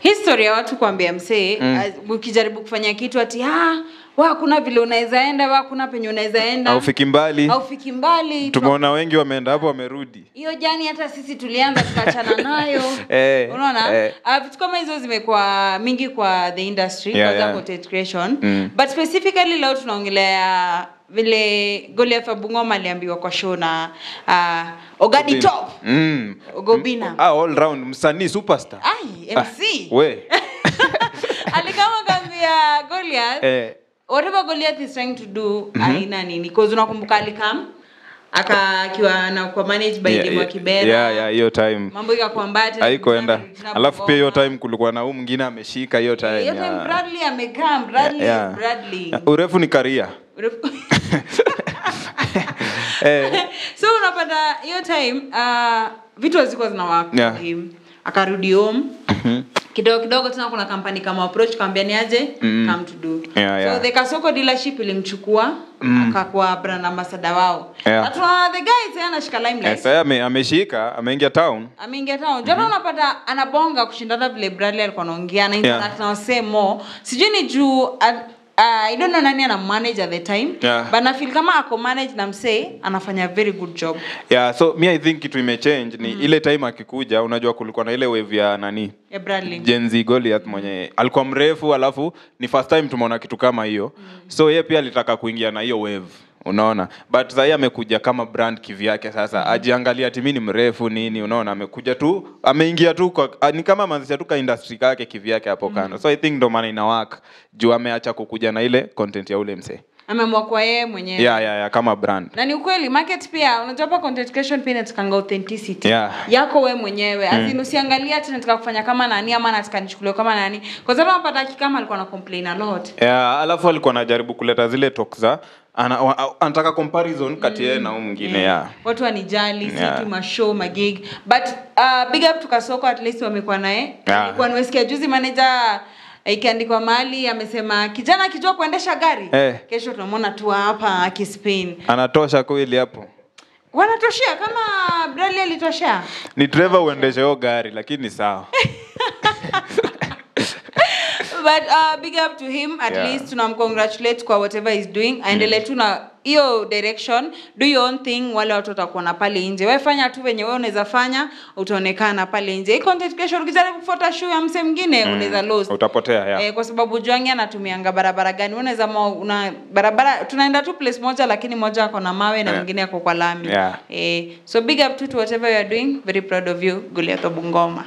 History ya watu kuambia msee ukijaribu kufanya kitu ati kuna vile unaweza enda, kuna penye unaweza enda. Haufiki mbali. Tumeona wengi wameenda hapo wamerudi. Hiyo jani hata sisi tulianza tukachana nayo. Unaona? Vitu kama hizo zimekuwa mingi kwa the industry kwa content creation. But specifically leo tunaongelea vile Goliath wa Bungoma aliambiwa kwa show na Ogadi Top. Ogobina. All round msanii superstar. MC. We. Alikama kambia Goliath. Whatever Goliath is trying to do, aina nini? Because unakumbuka alikam akiwa na kwa manage by Demo Kibera. Hiyo time. Mambo ikakuwa mbaya. Haikoenda. Alafu pia hiyo time kulikuwa na mwingine ameshika hiyo time. Hiyo time Bradley amekaa, Bradley. Urefu ni career. So unapata hiyo time vitu haziko zinawaka him. Akarudi home. Kidogo tena kuna kampani kama approach kaambia ni aje come to do. So the Kasoko dealership ilimchukua akakuwa brand ambassador wao. Tunaona the guy anashika limelight. Sasa ameshika, ameingia town. Jana unapata anabonga kushindana vile Bradley alikuwa anaongea na interact na wasemo. Sijui ni juu I don't know nani ana manage at the time, but na feel kama ako manage na msee anafanya very good job. So me I think it will change ni ile time akikuja unajua kulikuwa na ile wave ya nani? Bradley. Gen Z Goliath mwenye alikuwa mrefu alafu ni first time tumeona kitu kama hiyo. So yeye pia alitaka kuingia na hiyo wave. Unaona, but sasa amekuja kama brand kivyake sasa ajiangalia ati mimi ni mrefu nini, unaona, amekuja tu ameingia tu ni kama ameanzisha tu ka industry yake kivyake hapo kando. So I think ndo maana ina work juu ameacha kukuja na ile content ya ule msee, ameamua kwa yeye mwenyewe kama brand. Na ni ukweli market pia unajua hapa content creation pia inatakanga authenticity yako wewe mwenyewe. Azini usiangalia ati nataka kufanya kama nani ama nataka nichukuliwe kama nani, kwa sababu unapata kama alikuwa na complain a lot. Alafu alikuwa anajaribu kuleta zile talk za anataka comparison kati yeye na mwingine. Watu wanijali situ mashow magig, but big up to Kasoko, at least wamekuwa naye. Alikuwa nimesikia juzi manager ikiandikwa mahali amesema kijana akijua kuendesha gari kesho tunamwona tu hapa akispin. Anatosha kweli hapo. Wanatoshia kama Bradley alitoshia. Ni driver uendeshe hiyo gari lakini sawa. But big up to him, at least tunamcongratulate kwa whatever he's doing. Aendelee tu na hiyo direction, do your own thing. Wale watu watakuona pale nje, wewe fanya tu venye wewe unaweza fanya, utaonekana pale nje. Content creation ukijaribu kufuata show ya mse mwingine unaweza lose, utapotea. Kwa sababu Juangi anatumianga barabara gani, unaweza barabara tunaenda tu place moja lakini moja ako na mawe na mwingine ako kwa lami. So big up to whatever you are doing, very proud of you Goliath wa Bungoma.